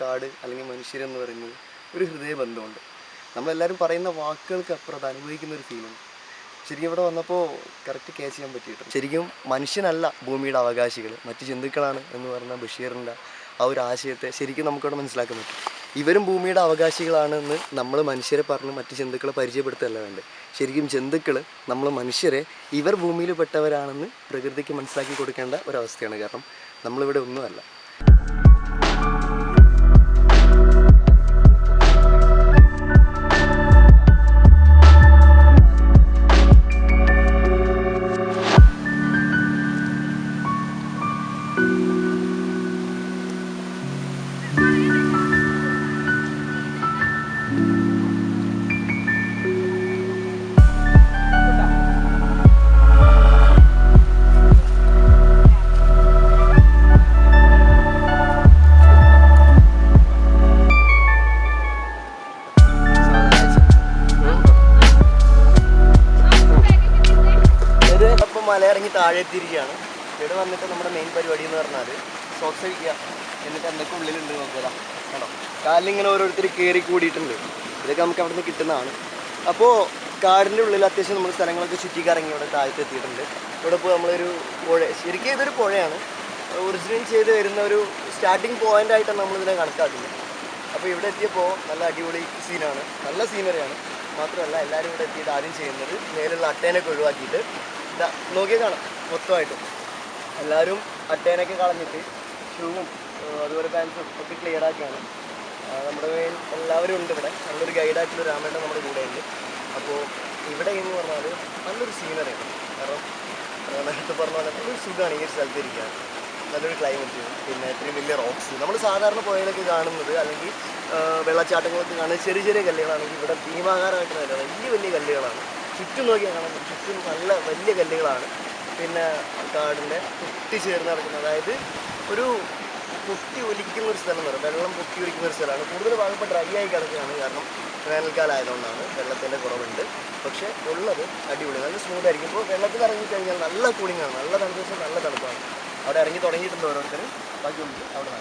കാട് അല്ലെങ്കിൽ മനുഷ്യരെന്ന് പറയുന്നത് ഒരു ഹൃദയബന്ധമുണ്ട്. നമ്മളെല്ലാവരും പറയുന്ന വാക്കുകൾക്ക് അപ്പുറം അത് അനുഭവിക്കുന്ന ഒരു ഫീലുണ്ട്. ശരിക്കും ഇവിടെ വന്നപ്പോൾ കറക്റ്റ് ക്യാച്ച് ചെയ്യാൻ പറ്റിയിട്ടുണ്ട്. ശരിക്കും മനുഷ്യനല്ല ഭൂമിയുടെ അവകാശികൾ, മറ്റ് ജന്തുക്കളാണ് എന്ന് പറഞ്ഞ ബഷീറിൻ്റെ ആ ഒരു ആശയത്തെ ശരിക്കും നമുക്കവിടെ മനസ്സിലാക്കാൻ പറ്റും. ഇവരും ഭൂമിയുടെ അവകാശികളാണെന്ന് നമ്മൾ മനുഷ്യരെ പറഞ്ഞ് മറ്റ് ജന്തുക്കളെ പരിചയപ്പെടുത്തല്ല വേണ്ടത്. ശരിക്കും ജന്തുക്കൾ നമ്മൾ മനുഷ്യരെ ഇവർ ഭൂമിയിൽ പെട്ടവരാണെന്ന് പ്രകൃതിക്ക് മനസ്സിലാക്കി കൊടുക്കേണ്ട ഒരവസ്ഥയാണ്. കാരണം നമ്മളിവിടെ ഒന്നുമല്ല. മലയിറങ്ങി താഴെ എത്തിയിരിക്കുകയാണ്. ഇവിടെ വന്നിട്ട് നമ്മുടെ മെയിൻ പരിപാടി എന്ന് പറഞ്ഞാൽ സോക്സ് കഴിക്കുക, എന്നിട്ട് എന്തൊക്കെ ഉള്ളിലുണ്ട് നോക്കുക. കേട്ടോ, കാലിലിങ്ങനെ ഓരോരുത്തർ കയറി കൂടിയിട്ടുണ്ട്. ഇതൊക്കെ നമുക്ക് അവിടെ നിന്ന് കിട്ടുന്നതാണ്. അപ്പോൾ കാടിൻ്റെ ഉള്ളിൽ അത്യാവശ്യം നമ്മൾ സ്ഥലങ്ങളൊക്കെ ചുറ്റിക്കറങ്ങി ഇവിടെ താഴത്ത് എത്തിയിട്ടുണ്ട്. ഇവിടെ ഇപ്പോൾ നമ്മളൊരു പുഴ, ശരിക്കും ഇതൊരു പുഴയാണ്. ഒറിജിനൽ ചെയ്ത് വരുന്ന ഒരു സ്റ്റാർട്ടിങ് പോയിൻ്റായിട്ടാണ് നമ്മളിതിനെ കണക്കാക്കുന്നത്. അപ്പോൾ ഇവിടെ എത്തിയപ്പോൾ നല്ല അടിപൊളി സീനാണ്, നല്ല സീനറിയാണ്. മാത്രമല്ല എല്ലാവരും ഇവിടെ എത്തിയിട്ട് ആദ്യം ചെയ്യുന്നത് മേലുള്ള അട്ടേനൊക്കെ ഒഴിവാക്കിയിട്ട് നോക്കിയാൽ കാണാം, മൊത്തമായിട്ടും എല്ലാവരും അട്ടേനൊക്കെ കളഞ്ഞിട്ട് ഷൂവും അതുപോലെ പാൻസും ഒക്കെ ക്ലിയർ ആക്കിയാണ്. നമ്മുടെ എല്ലാവരും ഉണ്ട് ഇവിടെ. നല്ലൊരു ഗൈഡായിട്ടുള്ള രാമേട്ടൻ നമ്മുടെ കൂടെ ഉണ്ട്. അപ്പോൾ ഇവിടെ എന്ന് പറഞ്ഞാൽ നല്ലൊരു സീനറിയാണ്. കാരണം നേരത്തെ പറഞ്ഞ പോലെ നല്ലൊരു സുഖമാണ് ഈ ഒരു സ്ഥലത്ത് ഇരിക്കാൻ. നല്ലൊരു ക്ലൈമറ്റ്, പിന്നെ ഇത്രയും വലിയ റോക്സ്. നമ്മൾ സാധാരണ പുഴയിലൊക്കെ കാണുന്നത് അല്ലെങ്കിൽ വെള്ളച്ചാട്ടങ്ങളൊക്കെ കാണുന്നത് ചെറിയ ചെറിയ കല്ലുകളാണെങ്കിൽ ഇവിടെ ഭീമാകാരമായിട്ട് നല്ല വലിയ വലിയ കല്ലുകളാണ്. ചുറ്റും നോക്കിയാൽ കാണാം, ചുറ്റും നല്ല വലിയ കല്ലുകളാണ്. പിന്നെ കാടിൻ്റെ പൊട്ടിച്ചേർന്ന് നടക്കുന്നത്, അതായത് ഒരു പൊട്ടി ഒലിക്കുന്ന ഒരു സ്ഥലം എന്ന് പറയും. വെള്ളം പൊട്ടി ഒലിക്കുന്ന ഒരു സ്ഥലമാണ്. കൂടുതൽ ഭാഗം ഇപ്പോൾ ഡ്രൈ ആയി കിടക്കുകയാണ്. കാരണം വേനൽക്കാലം ആയതുകൊണ്ടാണ്, വെള്ളത്തിൻ്റെ കുറവുണ്ട്. പക്ഷേ ഉള്ളത് അടിപൊളി, നല്ല സ്മൂത്ത് ആയിരിക്കും. ഇപ്പോൾ വെള്ളത്തിൽ ഇറങ്ങിക്കഴിഞ്ഞാൽ നല്ല കൂളിംഗ് ആണ്, നല്ല തണുപ്പ്, നല്ല തണുപ്പാണ്. അവിടെ ഇറങ്ങി തുടങ്ങിയിട്ടുണ്ട് ഓരോരുത്തരും. ബാക്കി ഉണ്ട് അവിടെ.